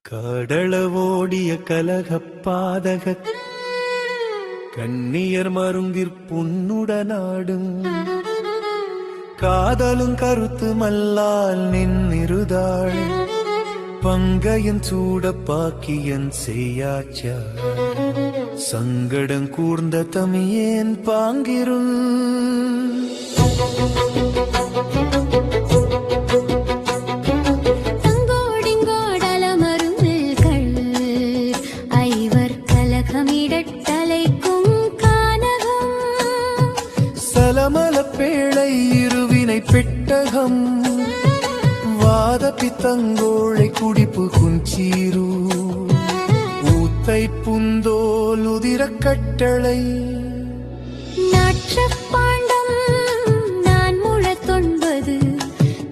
காடளவோடிய கலகப்பாதக கண்ணியர் மருங்கிற் புன்னுடனாடும் காதலும் கருத்து மல்லால் நின்னிருதாள் பங்கையன் சூடப்பாக்கியன் செய்யாச்சா சங்கடம் கூர்ந்த தமியேன் பாங்கிருள் சலமலப்பேளை இருவினை பெட்டகம் வாத பித்தங்கோளை குடிப்பு குஞ்சீரு ஊத்தை புந்தோல் உதிர கட்டளை நாற்றப்பாண்டம் நான் முழத்தொன்பது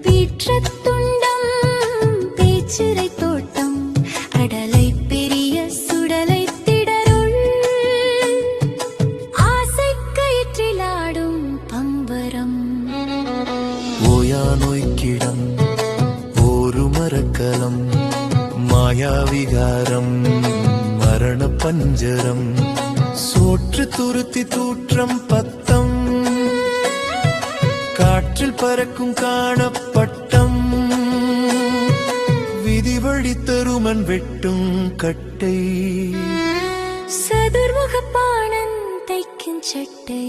வீற்றத்துண்டம் பேச்சிரை தோட்டம் அடலை பெரிய சுடலை திடருள் ஆசை கயிற்றிலாடும் பம்பரம் ஓயா நோய்க்கிடம் ஒரு மரக்கலம் மாயாவிகாரம் மரண பஞ்சரம் சோற்று துருத்தி தூற்றம் பத்தம் காற்றில் பறக்கும் காணப்பட்டம் விதிவழி தருமன் வெட்டும் கட்டை சதுர்முகப்பாணன் தைக்கும் சட்டை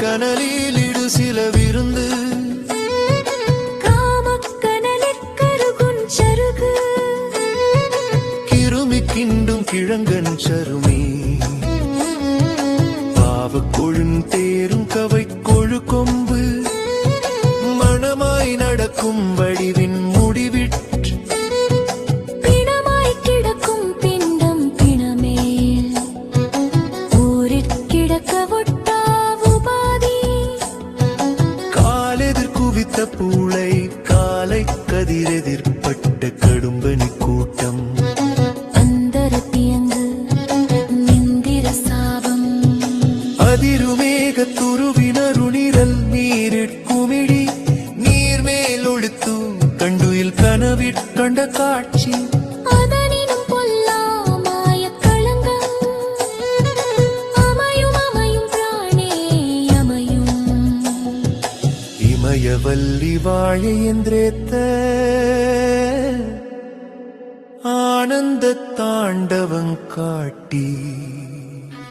கனலில் இடு சில விருந்து காமக்கனலிற் கருகுன் சருகு கிருமி கிண்டும் கிழங்கன் சருமி பாவ கொழுந்தேரும் கவை கொழு கொம்பு மணமாய் நடக்கும் வடிவின் முடிவிற்று பிணமாய் கிடக்கும் பிண்டம் பிணமேல் ஊரிற் கிடக்க பூளை காலை கதிரெதிர்பட்ட கடும்பனி கூட்டம் அந்தரத்தியங்கு நிந்திர சாபம் அதிருமேக துருவினருணிரல் நீரிற்குமிழி நீர்மேல் ஒழுத்து கண்டுயில் கனவிற் கண்ட காட்சி அதனினும் பொல்லா மாயக்களங்கம் அமையும் அமையும் பிராணே அமையும் இமயவல்லி வாழை என்றேத்த ஆனந்த தாண்டவம் காட்டி